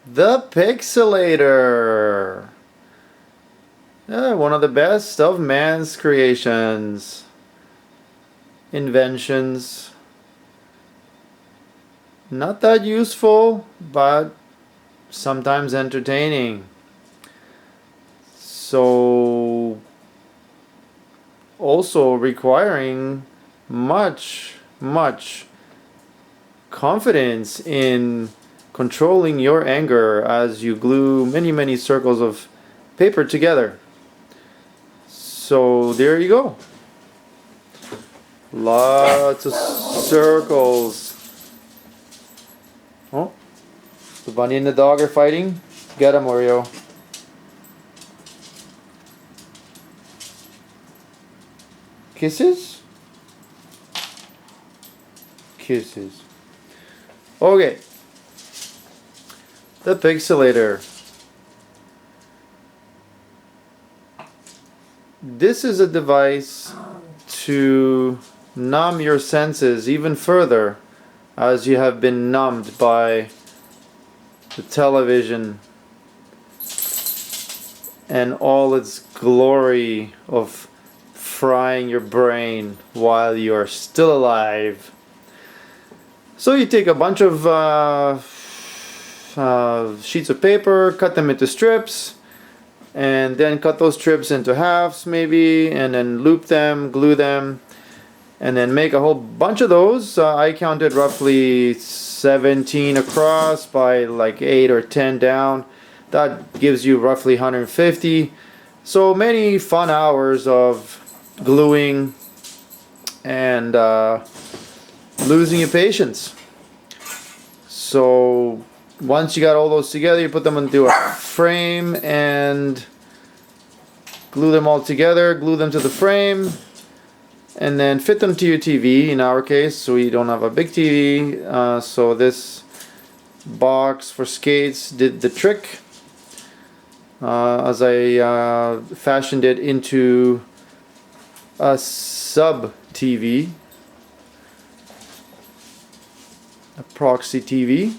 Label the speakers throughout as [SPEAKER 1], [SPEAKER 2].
[SPEAKER 1] The Pixelator. One of the best of man's creations, inventions. Not that useful, but sometimes entertaining. So, also requiring much confidence in controlling your anger as you glue many circles of paper together. So there you go. Lots of circles. Oh, the bunny and the dog are fighting. Get 'em, Oreo. Kisses? Kisses. Okay. The Pixelator. This is a device to numb your senses even further as you have been numbed by the television and all its glory of frying your brain while you are still alive. So you take a bunch of sheets of paper, cut them into strips, and then cut those strips into halves maybe, and then loop them, glue them, and then make a whole bunch of those. I counted roughly 17 across by like 8 or 10 down. That gives you roughly 150. So many fun hours of gluing and losing your patience. So once you got all those together, you put them into a frame and glue them all together, glue them to the frame, and then fit them to your TV. In our case, so we don't have a big TV, so this box for skates did the trick, as I fashioned it into a sub TV, a proxy TV.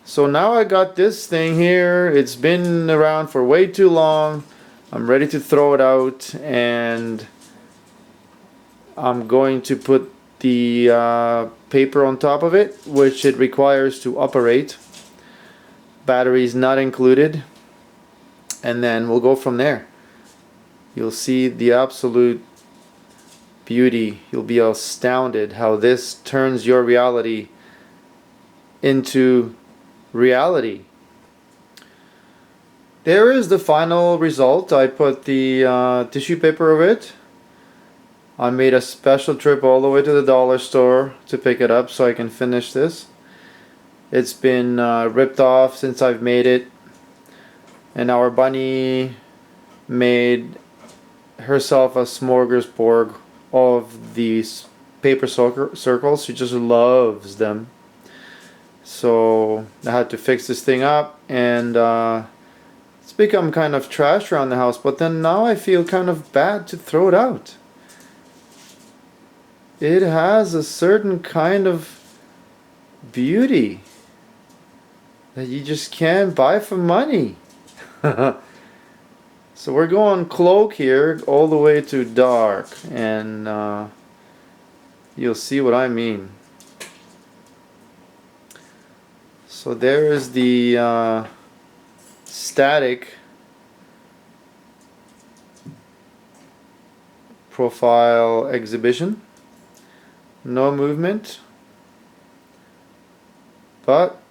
[SPEAKER 1] So now I got this thing here. It's been around for way too long. I'm ready to throw it out, and I'm going to put the paper on top of it, which it requires to operate. Batteries not included, and then we'll go from there. You'll see the absolute beauty. You'll be astounded how this turns your reality into reality. There is the final result. I put the tissue paper of it. I made a special trip all the way to the dollar store to pick it up so I can finish this. It's been ripped off since I've made it, and our bunny made herself a smorgasbord of these paper circles. She just loves them. So I had to fix this thing up, and it's become kind of trash around the house, but then now I feel kind of bad to throw it out. It has a certain kind of beauty that you just can't buy for money. So we're going cloak here all the way to dark, and you'll see what I mean. So there is the static profile exhibition. No movement, but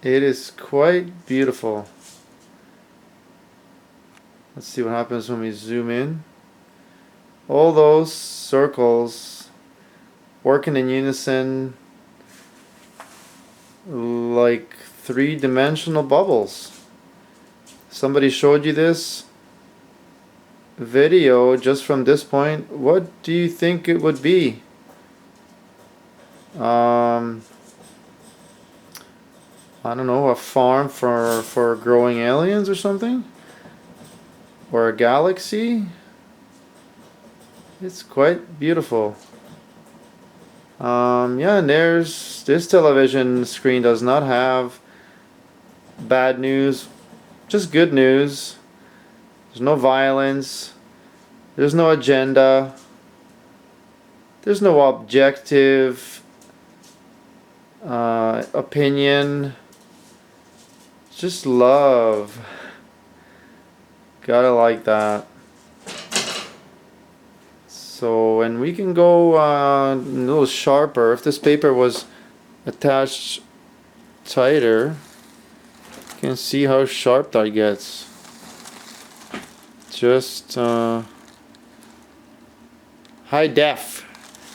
[SPEAKER 1] it is quite beautiful. Let's see what happens when we zoom in. All those circles working in unison like three-dimensional bubbles. Somebody showed you this video just from this point. What do you think it would be? I don't know, a farm for growing aliens or something? Or a galaxy? It's quite beautiful. Yeah, and there's this television screen does not have bad news, just good news. There's no violence. There's no agenda. There's no objective opinion. It's just love. Gotta like that. So, and we can go a little sharper. If this paper was attached tighter, you can see how sharp that gets. Just high def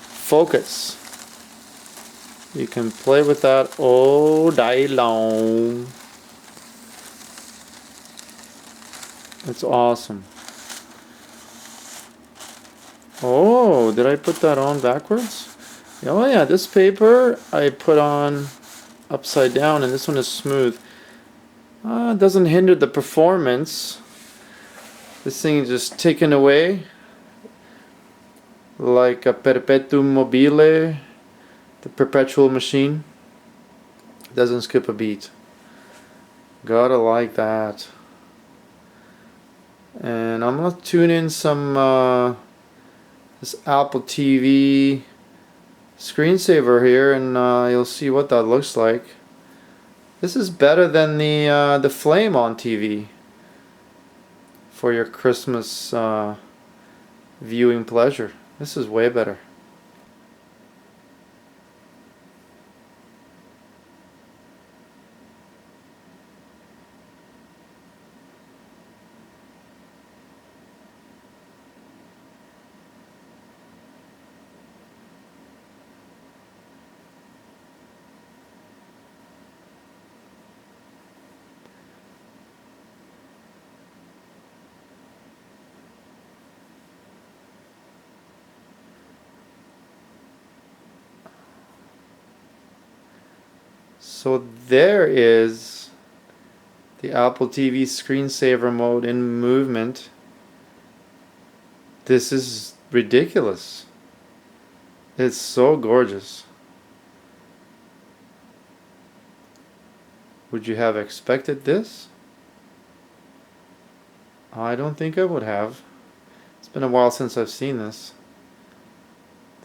[SPEAKER 1] focus. You can play with that all day long. It's awesome. Oh, did I put that on backwards? Oh yeah, this paper I put on upside down, and this one is smooth. It doesn't hinder the performance. This thing is just taken away like a perpetuum mobile, the perpetual machine. Doesn't skip a beat. Gotta like that. And I'm gonna tune in some this Apple TV screensaver here, and you'll see what that looks like. This is better than the Flame on TV for your Christmas viewing pleasure. This is way better. So there is the Apple TV screensaver mode in movement. This is ridiculous. It's so gorgeous. Would you have expected this? I don't think I would have. It's been a while since I've seen this.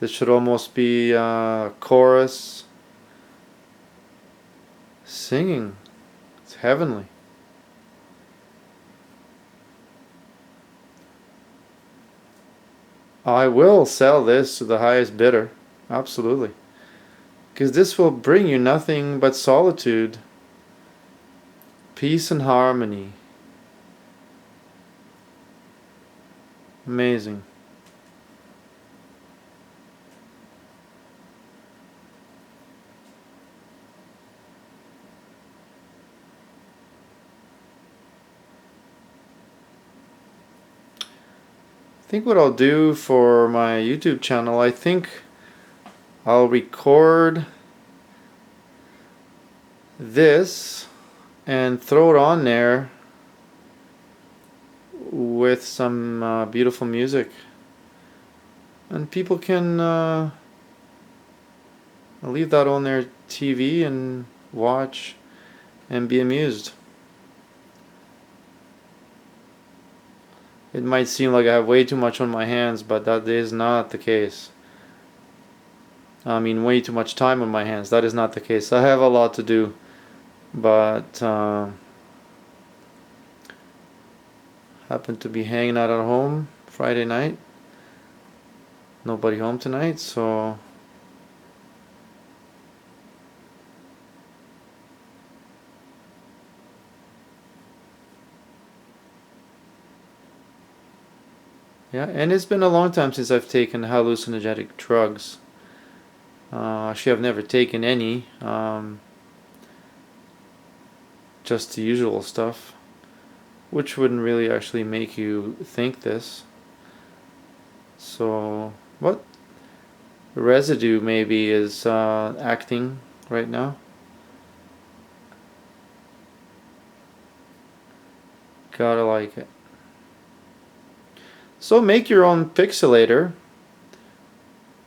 [SPEAKER 1] This should almost be a chorus singing. It's heavenly. I will sell this to the highest bidder. Absolutely. Because this will bring you nothing but solitude, peace and harmony. Amazing. I think what I'll do for my YouTube channel, I think I'll record this and throw it on there with some beautiful music, and people can leave that on their TV and watch and be amused. It might seem like I have way too much on my hands, but that is not the case. I mean, way too much time on my hands. That is not the case. I have a lot to do, but happen to be hanging out at home Friday night. Nobody home tonight, so yeah, and it's been a long time since I've taken hallucinogenic drugs. Actually, I've never taken any. Just the usual stuff, which wouldn't really actually make you think this. So, what residue maybe is acting right now? Gotta like it. So make your own pixelator.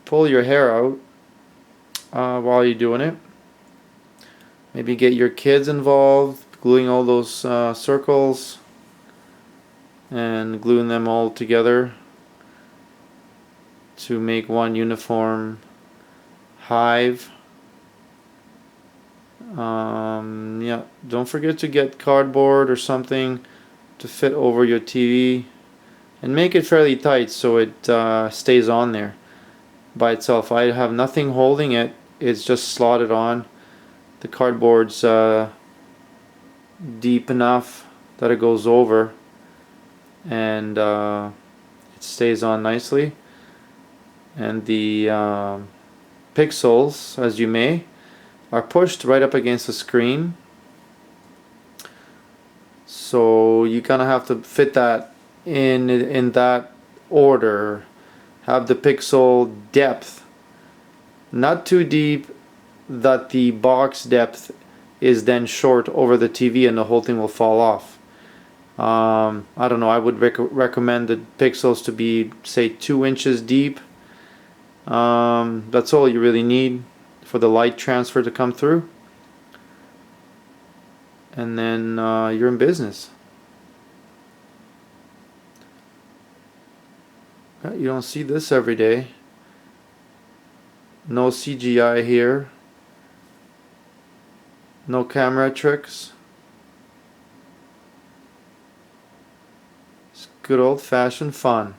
[SPEAKER 1] Pull your hair out while you're doing it. Maybe get your kids involved. gluing all those circles and gluing them all together to make one uniform hive. Yeah, don't forget to get cardboard or something to fit over your TV, and make it fairly tight so it stays on there by itself. I have nothing holding it, it's just slotted on. The cardboard's deep enough that it goes over, and it stays on nicely. And the pixels, as you may, are pushed right up against the screen, so you kind of have to fit that in that order. Have the pixel depth not too deep that the box depth is then short over the TV and the whole thing will fall off. I don't know, I would recommend the pixels to be, say, 2 inches deep. That's all you really need for the light transfer to come through, and then you're in business. You don't see this every day. No CGI here, no camera tricks. It's good old-fashioned fun.